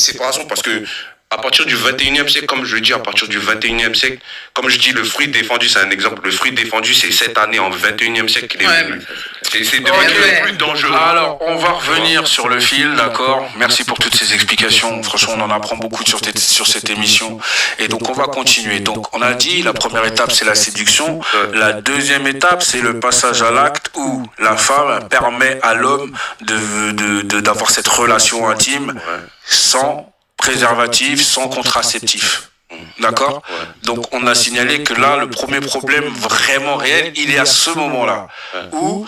séparation parce que à partir du 21e siècle, comme je le dis, à partir du 21e siècle, comme je dis, le fruit défendu, c'est un exemple. Le fruit défendu, c'est cette année, en 21e siècle, qu'il est venu. C'est devenu plus dangereux. Alors, on va revenir sur le fil, d'accord. Merci pour toutes ces explications. Franchement, on en apprend beaucoup sur cette émission. Et donc, on va continuer. Donc, on a dit, la première étape, c'est la séduction. La deuxième étape, c'est le passage à l'acte où la femme permet à l'homme d'avoir cette relation intime sans préservatif, sans contraceptif. D'accord? Donc on a signalé que là, le premier problème vraiment réel, il est à ce moment-là, où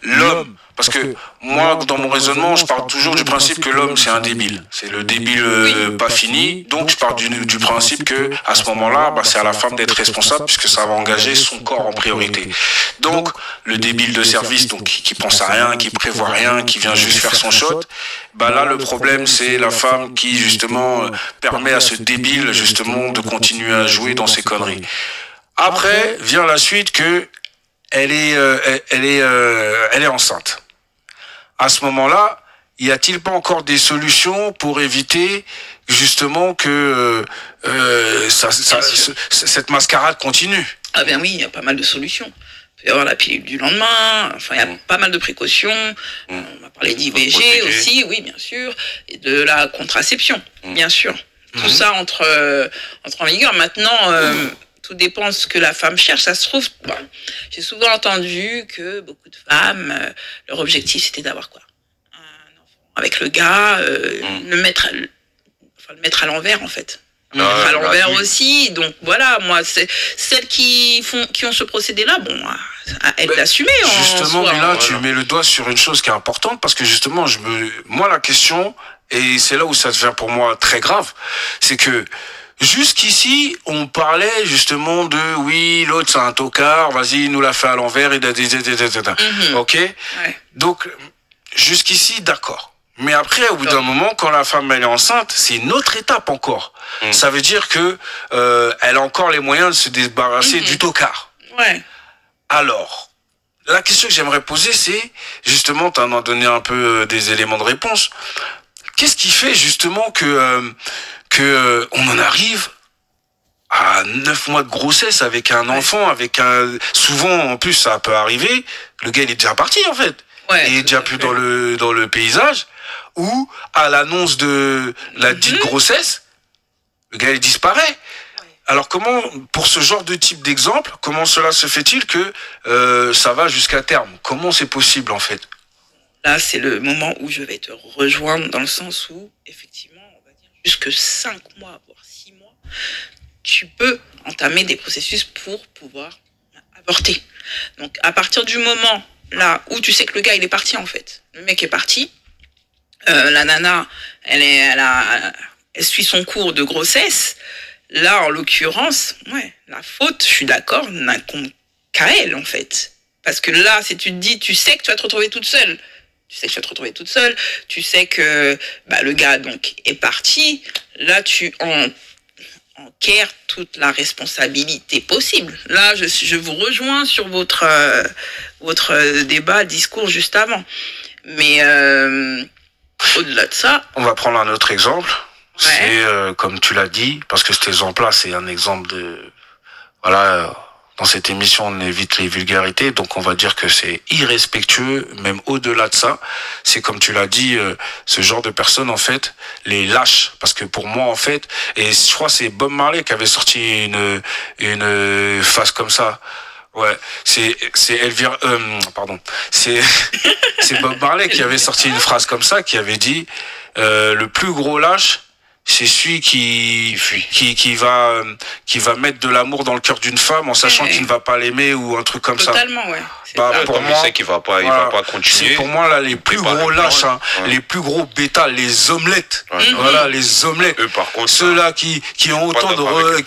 l'homme, parce que moi, dans mon raisonnement, je pars toujours du principe que l'homme, c'est un débile. C'est le débile pas fini. Donc je pars du principe que à ce moment-là, bah, c'est à la femme d'être responsable puisque ça va engager son corps en priorité. Donc le débile de service, donc qui pense à rien, qui prévoit rien, qui vient juste faire son shot, bah là le problème c'est la femme qui justement permet à ce débile justement de continuer à jouer dans ses conneries. Après vient la suite que elle est enceinte. À ce moment-là, y a-t-il pas encore des solutions pour éviter justement que cette mascarade continue? Ah ben oui, il y a pas mal de solutions. Il peut y avoir la pilule du lendemain, enfin il y a pas mal de précautions. On va parler d'IVG aussi, oui bien sûr, et de la contraception, bien sûr. Tout ça entre en vigueur. Maintenant, tout dépend de ce que la femme cherche. Ça se trouve, bon, j'ai souvent entendu que beaucoup de femmes, leur objectif c'était d'avoir quoi? Un enfant avec le gars, le mettre à l'envers en fait. Le mettre à l'envers aussi. Donc voilà, moi, c'est celles qui ont ce procédé-là, bon, à elles d'assumer. Justement, mais là, tu mets le doigt sur une chose qui est importante parce que justement, moi, la question, et c'est là où ça devient pour moi très grave, c'est que jusqu'ici, on parlait justement de oui, l'autre c'est un tocard, vas-y, il nous l'a fait à l'envers, ok? Donc, jusqu'ici, d'accord. Mais après, au bout d'un moment, quand la femme elle est enceinte, c'est une autre étape encore. Ça veut dire que elle a encore les moyens de se débarrasser du tocard. Alors, la question que j'aimerais poser, c'est justement, tu en as donné un peu des éléments de réponse. Qu'est-ce qui fait justement que on en arrive à 9 mois de grossesse avec un enfant, souvent en plus ça peut arriver, le gars il est déjà parti en fait, il est déjà plus dans le paysage, ou à l'annonce de la dite grossesse, le gars il disparaît. Alors comment, pour ce genre de type d'exemple, comment cela se fait-il que ça va jusqu'à terme? Comment c'est possible en fait? Là, c'est le moment où je vais te rejoindre dans le sens où, effectivement, on va dire jusque 5 mois, voire 6 mois, tu peux entamer des processus pour pouvoir avorter. Donc, à partir du moment, là, où tu sais que le gars, il est parti, en fait. Le mec est parti. La nana, elle suit son cours de grossesse. Là, en l'occurrence, la faute, je suis d'accord, n'incombe qu'à elle, en fait. Parce que là, si tu te dis, tu sais que tu vas te retrouver toute seule. Tu sais que le gars donc est parti. Là, tu enquères toute la responsabilité possible. Là, je vous rejoins sur votre discours juste avant. Mais au-delà de ça... On va prendre un autre exemple. C'est, comme tu l'as dit, parce que cet exemple-là, c'est un exemple de... Voilà... Dans cette émission, on évite les vulgarités, donc on va dire que c'est irrespectueux, même au-delà de ça. C'est comme tu l'as dit, ce genre de personnes, en fait, les lâches. Parce que pour moi, en fait, et je crois que c'est Bob Marley qui avait sorti une phrase comme ça. Ouais, c'est Elvira, pardon. C'est Bob Marley qui avait sorti une phrase comme ça, qui avait dit, le plus gros lâche, c'est celui qui va mettre de l'amour dans le cœur d'une femme en sachant qu'il ne va pas l'aimer ou un truc comme ça. Totalement, ouais. Pour moi, c'est qu'il va pas, il va pas continuer. C'est pour moi là les plus gros lâches, les plus gros bêtas, les omelettes. Voilà, les omelettes. Eux, par contre, ceux-là qui ont autant de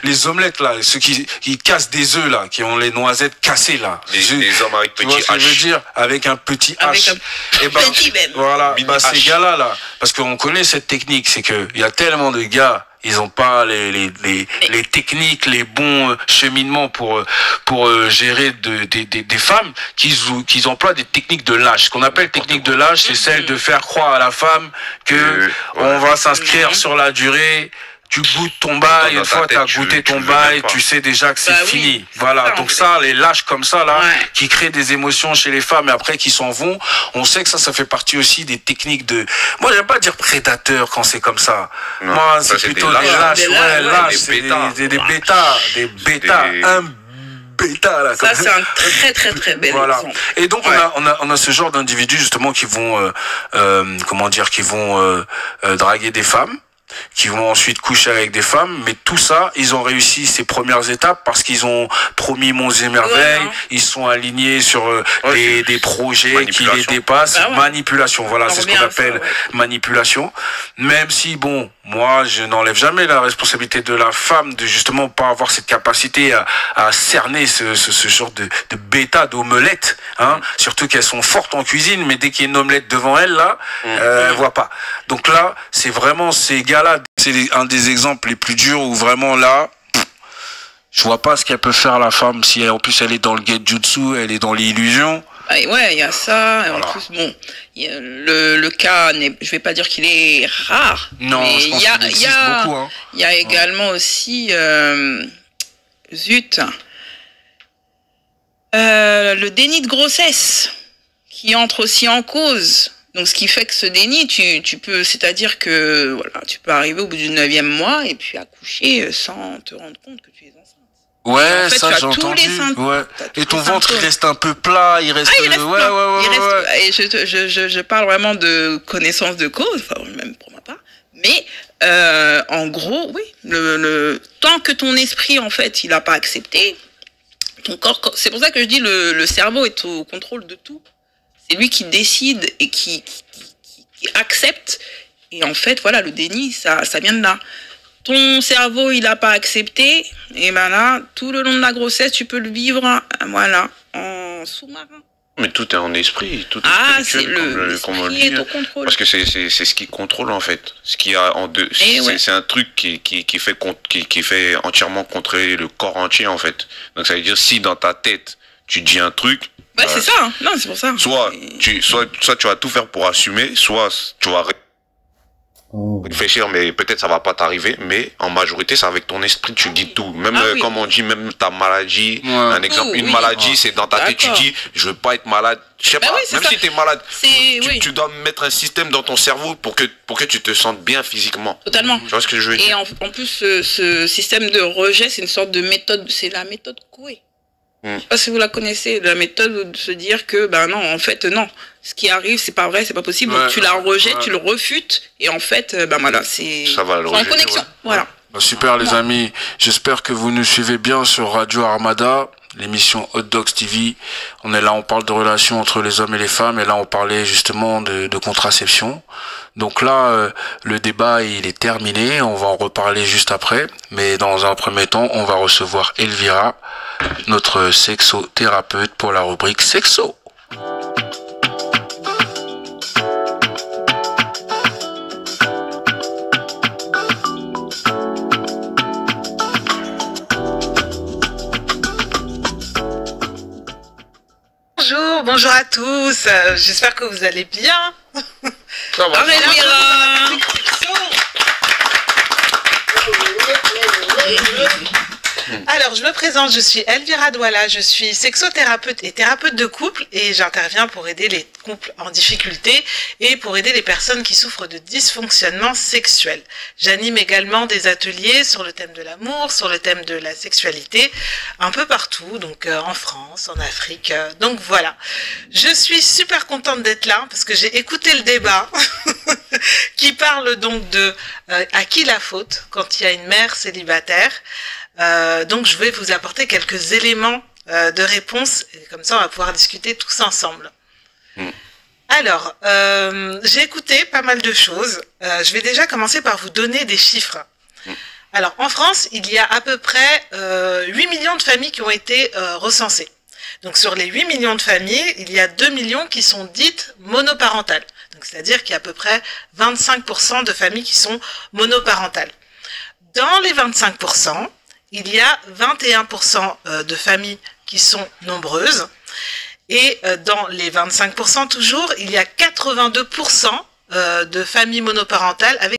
les omelettes là, ceux qui cassent des œufs là, qui ont les noisettes cassées là. Les hommes avec petit H. Tu vois ce que je veux dire, avec un petit H. Et petit même. Voilà, ces gars-là, parce qu'on connaît cette technique, c'est que il y a tellement de gars, Ils ont pas les techniques, les bons cheminements pour gérer des femmes qu'ils emploient des techniques de lâche. Ce qu'on appelle technique de lâche, c'est celle de faire croire à la femme que on va s'inscrire sur la durée. Tu goûtes ton bail, une fois t'as goûté ton bail, tu sais déjà que c'est fini. Voilà, donc ça, les lâches comme ça, là, qui créent des émotions chez les femmes et après qui s'en vont, on sait que ça fait partie aussi des techniques de... Moi, j'aime pas dire prédateur quand c'est comme ça. Non, moi, c'est plutôt des lâches, des bêtas, un bêta, là. Ça, c'est un très bel exemple. Et donc, on a ce genre d'individus, justement, qui vont, draguer des femmes, qui vont ensuite coucher avec des femmes, mais tout ça, ils ont réussi ces premières étapes parce qu'ils ont promis monts et merveilles, ils sont alignés sur des projets qui les dépassent. Manipulation, voilà, c'est ce qu'on appelle manipulation. Même si, bon, moi, je n'enlève jamais la responsabilité de la femme de justement pas avoir cette capacité à cerner ce genre de bêta, d'omelette, hein. Surtout qu'elles sont fortes en cuisine, mais dès qu'il y a une omelette devant elles, là, elles voient pas. Donc là, c'est vraiment ces gars-là, c'est un des exemples les plus durs où vraiment là, je vois pas ce qu'elle peut faire la femme si en plus elle est dans le genjutsu, elle est dans l'illusion. Ouais, il y a ça. Voilà. En plus, bon, le cas, je vais pas dire qu'il est rare. Non, mais je pense qu'il existe beaucoup. Hein. Il y a également aussi, le déni de grossesse qui entre aussi en cause. Donc, ce qui fait que ce déni, tu peux, c'est-à-dire que, voilà, tu peux arriver au bout du 9e mois et puis accoucher sans te rendre compte que tu es enceinte. Ouais, en fait, ça j'ai entendu. Ouais. Et ton ventre, il reste un peu plat, il reste. Il reste plat. Et je parle vraiment de connaissance de cause, enfin, même pour ma part. Mais, en gros, oui, tant que ton esprit, en fait, il n'a pas accepté, ton corps, c'est pour ça que je dis le cerveau est au contrôle de tout. C'est lui qui décide et qui accepte. Et en fait, voilà, le déni, ça vient de là. Ton cerveau, il n'a pas accepté. Et ben là, tout le long de la grossesse, tu peux le vivre, voilà, en sous-marin. Mais tout est en esprit, tout est spirituel, comme on dit. Parce que c'est ce qui contrôle, en fait. Ce qu'il y a en deux. C'est un truc qui fait entièrement contrôler le corps entier, en fait. Donc ça veut dire, si dans ta tête, tu dis un truc, c'est ça, hein. Non, c'est pour ça. Soit tu vas tout faire pour assumer, soit tu vas réfléchir, mais peut-être ça va pas t'arriver, mais en majorité, c'est avec ton esprit, tu dis tout. Même, comme on dit, même ta maladie, un exemple, une maladie, c'est dans ta tête, tu dis, je veux pas être malade. Je sais pas, même si tu es malade, tu dois mettre un système dans ton cerveau pour que tu te sentes bien physiquement. Totalement. Tu vois ce que je veux dire? Et en plus, ce système de rejet, c'est une sorte de méthode, c'est la méthode Coué. Je sais pas si vous la connaissez, la méthode de se dire que, ben non, en fait, non. Ce qui arrive, c'est pas vrai, c'est pas possible. Donc tu la rejettes, tu le refutes, et en fait, ben voilà, c'est en connexion. Voilà. Bah, super, les amis. J'espère que vous nous suivez bien sur Radio Armada, l'émission Hot Dogs TV. On est là, on parle de relations entre les hommes et les femmes, et là, on parlait justement de contraception. Donc là, le débat, il est terminé. On va en reparler juste après. Mais dans un premier temps, on va recevoir Elvira, notre sexothérapeute, pour la rubrique Sexo. Bonjour à tous, j'espère que vous allez bien. Ça va. Alors, je me présente, je suis Elvira Douala, je suis sexothérapeute et thérapeute de couple et j'interviens pour aider les couples en difficulté et pour aider les personnes qui souffrent de dysfonctionnement sexuel. J'anime également des ateliers sur le thème de l'amour, sur le thème de la sexualité, un peu partout, donc en France, en Afrique, donc voilà. Je suis super contente d'être là parce que j'ai écouté le débat qui parle donc de à qui la faute quand il y a une mère célibataire. Donc je vais vous apporter quelques éléments de réponse et comme ça on va pouvoir discuter tous ensemble. Alors, j'ai écouté pas mal de choses. Je vais déjà commencer par vous donner des chiffres. Alors, en France, il y a à peu près 8 millions de familles qui ont été recensées. Donc, sur les 8 millions de familles, il y a 2 millions qui sont dites monoparentales. Donc, c'est-à-dire qu'il y a à peu près 25% de familles qui sont monoparentales. Dans les 25%, il y a 21% de familles qui sont nombreuses. Et dans les 25% toujours, il y a 82% de familles monoparentales avec